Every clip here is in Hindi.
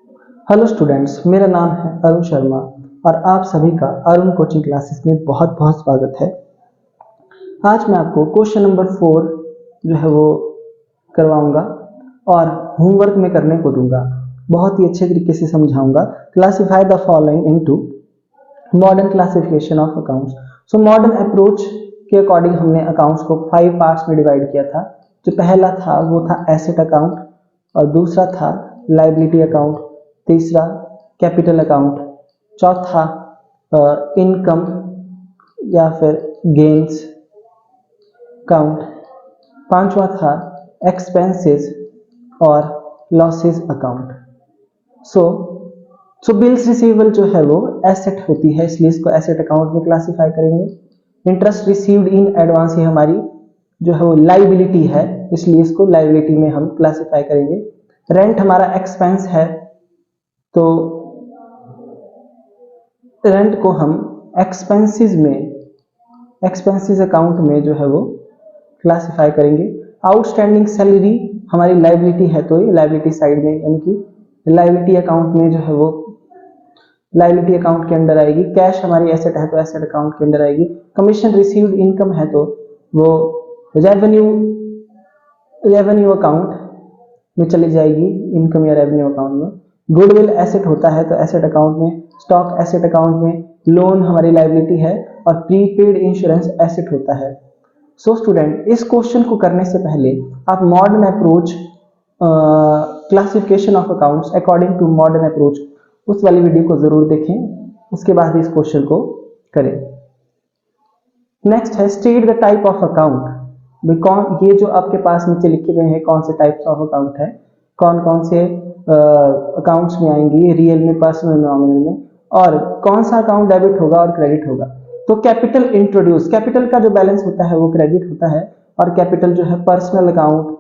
हेलो स्टूडेंट्स, मेरा नाम है अरुण शर्मा और आप सभी का अरुण कोचिंग क्लासेस में बहुत बहुत स्वागत है। आज मैं आपको क्वेश्चन नंबर 4 जो है वो करवाऊंगा और होमवर्क में करने को दूंगा। बहुत ही अच्छे तरीके से समझाऊंगा। Classify the following into modern classification of accounts. So modern approach के अकॉर्डिंग हमने अकाउंट्स को 5 पार्ट्स में डिवाइड किया था। जो पहला था वो था एसेट अकाउंट, और दूसरा था लायबिलिटी अकाउंट, तीसरा कैपिटल अकाउंट, चौथा इनकम या फिर गेन्स अकाउंट, पांचवा था एक्सपेंसेस और लॉसेस अकाउंट। सो बिल्स रिसीवेबल जो है वो एसेट होती है, इसलिए इसको एसेट अकाउंट में क्लासिफाई करेंगे। इंटरेस्ट रिसीव्ड इन एडवांस ये हमारी जो है वो लाइबिलिटी है, इसलिए इसको लाइबिलिटी में हम क्लासिफाई करेंगे। रेंट हमारा एक्सपेंस है, तो रेंट को हम एक्सपेंसेस अकाउंट में जो है वो क्लासिफाई करेंगे। आउटस्टैंडिंग सैलरी हमारी लाइबिलिटी है, तो ये लाइबिलिटी साइड में, यानी कि लाइबिलिटी अकाउंट में जो है वो लाइबिलिटी अकाउंट के अंदर आएगी। कैश हमारी एसेट है, तो एसेट अकाउंट के अंदर आएगी। कमीशन रिसीव्ड इनकम है, तो वो रेवेन्यू अकाउंट में चली जाएगी, इनकम या रेवेन्यू अकाउंट में। गुडविल एसेट होता है, तो एसेट अकाउंट में। स्टॉक एसेट अकाउंट में। लोन हमारी लाइबिलिटी है, और प्रीपेड इंश्योरेंस एसेट होता है। सो स्टूडेंट, इस क्वेश्चन को करने से पहले आप modern approach classification of accounts according to modern approach उस वाली वीडियो को जरूर देखें, उसके बाद इस क्वेश्चन को करें। नेक्स्ट है state the type of account. ये जो आपके पास नीचे लिखे गए हैं कौन से टाइप्स ऑफ अकाउंट है, कौन कौन से अकाउंट्स में आएंगी, रियल में, पर्सनल में, नॉमिनल में, और कौन सा अकाउंट डेबिट होगा और क्रेडिट होगा। तो कैपिटल इंट्रोड्यूस, कैपिटल का जो बैलेंस होता है वो क्रेडिट होता है, और कैपिटल जो है पर्सनल अकाउंट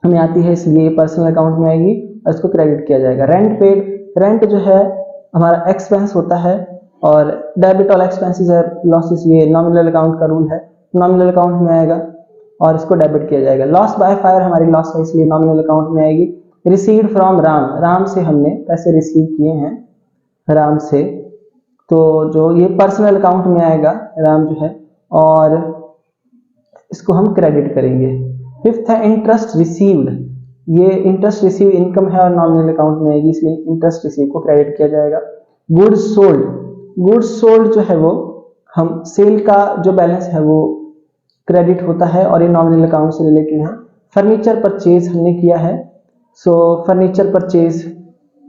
में आती है, इसलिए पर्सनल अकाउंट में आएगी और इसको क्रेडिट किया जाएगा। रेंट पेड, रेंट जो है हमारा एक्सपेंस होता है, और डेबिट ऑल एक्सपेंसेस और लॉसेस ये नॉमिनल अकाउंट का रूल है, नॉमिनल अकाउंट में आएगा और इसको डेबिट किया जाएगा। लॉस बाय फायर हमारी लॉस है, इसलिए नॉमिनल अकाउंट में आएगी। रिसीव्ड फ्रॉम राम, राम से हमने पैसे रिसीव किए हैं, राम से, तो जो ये पर्सनल अकाउंट में आएगा राम जो है, और इसको हम क्रेडिट करेंगे। फिफ्थ है इंटरेस्ट रिसीव्ड, ये इंटरेस्ट रिसीव इनकम है और नॉमिनल अकाउंट में आएगी, इसलिए इंटरेस्ट रिसीव को क्रेडिट किया जाएगा। गुड्स सोल्ड, गुड्स सोल्ड जो है वो हम सेल का जो बैलेंस है वो क्रेडिट होता है, और ये नॉमिनल अकाउंट से रिलेटेड है। फर्नीचर परचेज हमने किया है, सो फर्नीचर परचेज,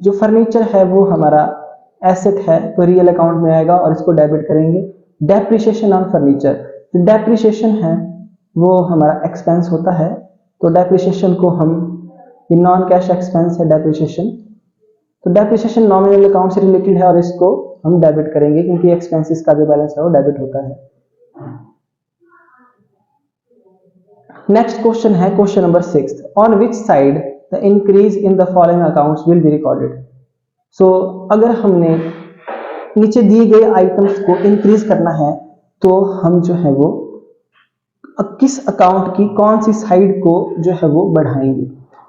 जो फर्नीचर है वो हमारा एसेट है, तो रियल अकाउंट में आएगा और इसको डेबिट करेंगे। डेप्रिसिएशन ऑन फर्नीचर, जो डेप्रिसिएशन है वो हमारा एक्सपेंस होता है, तो डेप्रिसिएशन को हम, ये नॉन कैश एक्सपेंस है डेप्रिसिएशन, तो डेप्रिसिएशन नॉमिनल अकाउंट से रिलेटेड है और इसको हम डेबिट करेंगे, क्योंकि एक्सपेंसेस का जो बैलेंस है वो डेबिट होता है। नेक्स्ट क्वेश्चन है question number 6, on which side the increase in the following accounts will be recorded. So अगर हमने नीचे दिए गए आइटम्स को इंक्रीज करना है, तो हम जो है वो किस अकाउंट की कौन सी साइड को जो है वो बढ़ाएंगे।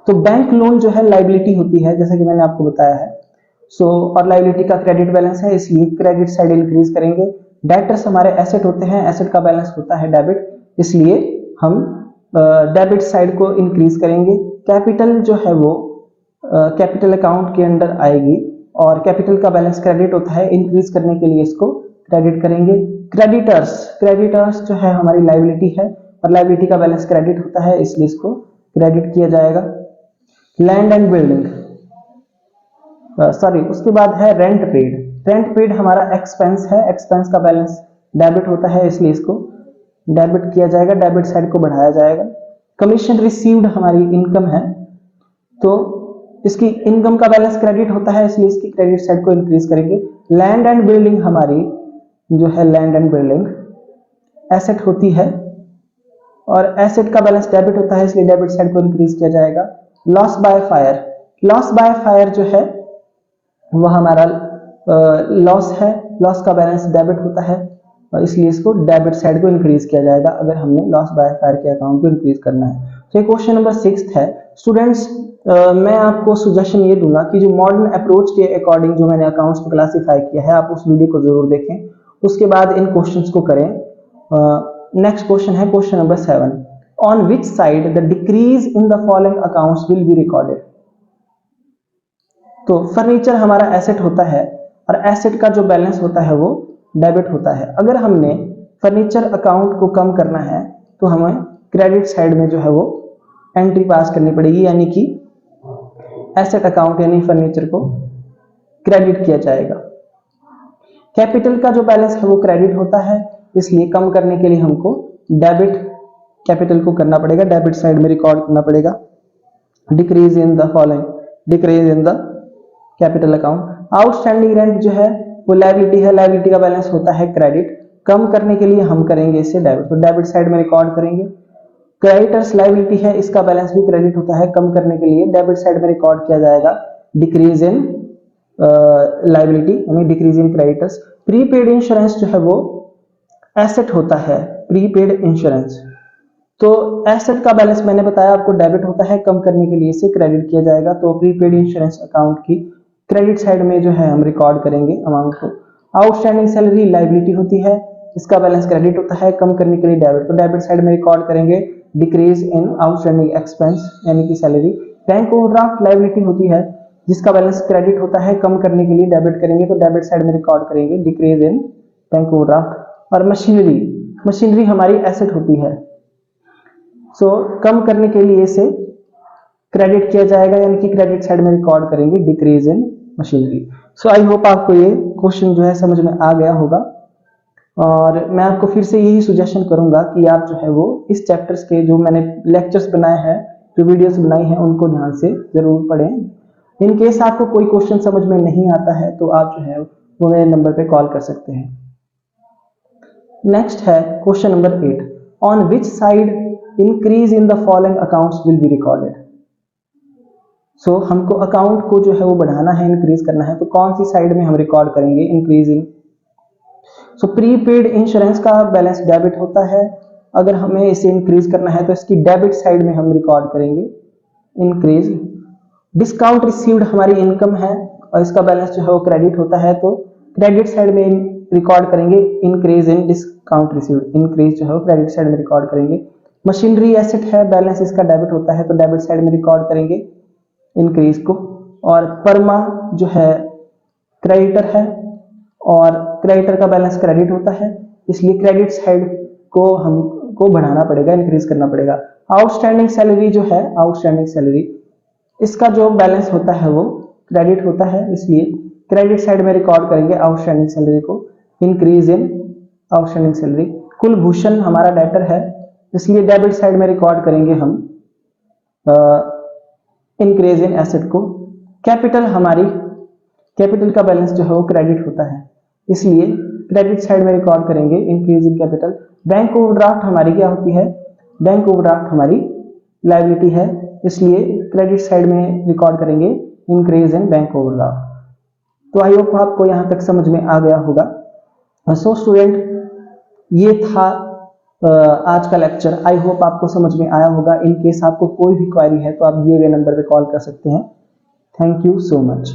तो बैंक लोन जो है लाइबिलिटी होती है, जैसा कि मैंने आपको बताया है। और लाइबिलिटी का क्रेडिट बैलेंस है, इसलिए क्रेडिट साइड इंक्रीज करेंगे। डेटर्स हमारे एसेट होते हैं, एसेट का बैलेंस होता है डेबिट, इसलिए हम डेबिट साइड को इंक्रीज करेंगे। कैपिटल जो है वो कैपिटल अकाउंट के अंदर आएगी, और कैपिटल का बैलेंस क्रेडिट होता है, इंक्रीज करने के लिए इसको क्रेडिट करेंगे। क्रेडिटर्स, क्रेडिटर्स जो है हमारी लाइबिलिटी है, और लाइबिलिटी का बैलेंस क्रेडिट होता है, इसलिए इसको क्रेडिट किया जाएगा। लैंड एंड बिल्डिंग, उसके बाद है रेंट पेड। रेंट पेड हमारा एक्सपेंस है, एक्सपेंस का बैलेंस डेबिट होता है, इसलिए इसको डेबिट किया जाएगा, डेबिट साइड को बढ़ाया जाएगा। कमीशन रिसीव्ड हमारी इनकम है, तो इसकी इनकम का बैलेंस क्रेडिट होता है, इसलिए इसकी क्रेडिट साइड को इंक्रीज करेंगे। लैंड एंड बिल्डिंग हमारी जो है, लैंड एंड बिल्डिंग एसेट होती है, और एसेट का बैलेंस डेबिट होता है, इसलिए डेबिट साइड को इंक्रीज किया जाएगा। Loss by fire, loss by fire जो है वह हमारा लॉस है, लॉस का बैलेंस डेबिट होता है, और इसलिए इसको डेबिट साइड को इंक्रीज किया जाएगा अगर हमने लॉस बाय फायर के अकाउंट को इंक्रीज करना है। तो क्वेश्चन नंबर 6 है स्टूडेंट्स, मैं आपको सजेशन ये दूंगा कि जो मॉडर्न अप्रोच के अकॉर्डिंग जो मैंने अकाउंट्स को क्लासीफाई किया है आप उस वीडियो को जरूर देखें, उसके बाद इन क्वेश्चंस को करें। नेक्स्ट क्वेश्चन है question number 7, on which side the decrease in the following accounts will be recorded. तो फर्नीचर हमारा एसेट होता है और एसेट का जो बैलेंस होता है वो डेबिट होता है। अगर हमने फर्नीचर अकाउंट को कम करना है तो हमें क्रेडिट साइड में जो है वो एंट्री पास करनी पड़ेगी, यानी कि एसेट अकाउंट यानी फर्नीचर को क्रेडिट किया जाएगा। कैपिटल का जो बैलेंस है वो क्रेडिट होता है, इसलिए कम करने के लिए हमको डेबिट कैपिटल को करना पड़ेगा, डेबिट साइड में रिकॉर्ड करना पड़ेगा। Decrease in the following, decrease in the capital account. Outstanding rent जो है वो लायबिलिटी है, लायबिलिटी का बैलेंस होता है क्रेडिट, कम करने के लिए हम करेंगे इसे डेबिट, तो डेबिट साइड में रिकॉर्ड करेंगे। क्रेडिटर्स लायबिलिटी है, इसका बैलेंस भी क्रेडिट होता है, कम करने के लिए डेबिट साइड में रिकॉर्ड किया जाएगा डिक्रीज इन लायबिलिटी यानी decrease in creditors. Prepaid insurance जो है वो एसेट होता है, प्रीपेड इंश्योरेंस, तो एसेट का बैलेंस मैंने बताया आपको डेबिट होता है, कम करने के लिए इसे क्रेडिट किया जाएगा। तो प्रीपेड इंश्योरेंस अकाउंट की क्रेडिट साइड में जो है हम रिकॉर्ड करेंगे अमाउंट को। आउटस्टैंडिंग सैलरी लायबिलिटी होती है, इसका बैलेंस क्रेडिट होता है, कम करने के लिए डेबिट, तो डेबिट साइड में रिकॉर्ड करेंगे डिक्रीज इन आउटस्टैंडिंग एक्सपेंस यानी कि सैलरी। बैंक ओवरड्राफ्ट लायबिलिटी होती है, जिसका बैलेंस क्रेडिट होता है, कम करने के लिए डेबिट करेंगे, तो डेबिट साइड में रिकॉर्ड करेंगे डिक्रीज इन बैंक ओवरड्राफ्ट। और मशीनरी, मशीनरी हमारी एसेट होती है, सो कम करने के लिए इसे क्रेडिट किया जाएगा, यानी कि क्रेडिट साइड में रिकॉर्ड करेंगे decrease in machinery. So I hope आपको ये क्वेश्चन जो है समझ में आ गया होगा, और मैं आपको फिर से यही सजेशन करूंगा कि आप जो है वो इस चैप्टर्स के जो मैंने लेक्चर्स बनाए हैं, जो वीडियोस बनाई हैं, उनको ध्यान से जरूर पढ़ें। इन केस आपको कोई क्वेश्चन समझ में नहीं आता है तो आप जो है वो मेरे नंबर पे कॉल कर सकते हैं। नेक्स्ट है question number 8, on which side increase in the following accounts will be recorded. So हमको अकाउंट को जो है वो बढ़ाना है, इंक्रीज करना है, तो कौन सी साइड में हम रिकॉर्ड करेंगे increase in. So prepaid insurance का बैलेंस डेबिट होता है, अगर हमें इसे इंक्रीज करना है तो इसकी डेबिट साइड में हम रिकॉर्ड करेंगे इंक्रीज। डिस्काउंट रिसीव्ड हमारी इनकम है और इसका बैलेंस जो है वो क्रेडिट होता है, तो क्रेडिट साइड में रिकॉर्ड करेंगे increase in discount received, increase जो है वो क्रेडिट साइड में रिकॉर्ड करेंगे। मशीनरी एसेट है, बैलेंस इसका डेबिट होता है, तो डेबिट साइड में रिकॉर्ड करेंगे इंक्रीज को। और परमा जो है क्रेडिटर है और क्रेडिटर का बैलेंस क्रेडिट होता है, इसलिए क्रेडिट साइड को हमको बढ़ाना पड़ेगा, इंक्रीज करना पड़ेगा। आउटस्टैंडिंग सैलरी जो है, आउटस्टैंडिंग सैलरी, इसका जो बैलेंस होता है वो क्रेडिट होता है, इसलिए क्रेडिट साइड में रिकॉर्ड करेंगे आउटस्टैंडिंग सैलरी को, increase in outstanding salary. Kulbhushan हमारा डेटर है, इसलिए डेबिट साइड में रिकॉर्ड करेंगे हम इंक्रीज इन एसेट को। कैपिटल हमारी, कैपिटल का बैलेंस जो है वो क्रेडिट होता है, इसलिए क्रेडिट साइड में रिकॉर्ड करेंगे increase in capital. Bank overdraft हमारी क्या होती है, बैंक ओवरड्राफ्ट हमारी लायबिलिटी है, इसलिए क्रेडिट साइड में रिकॉर्ड करेंगे इंक्रीज इन बैंक ओवरड्राफ्ट। तो आई होप आपको यहां तक समझ में आ गया होगा। सो स्टूडेंट, ये था आज का लेक्चर, आई होप आपको समझ में आया होगा। इन केस आपको कोई भी क्वेरी है तो आप दिए गए नंबर पे कॉल कर सकते हैं। Thank you so much.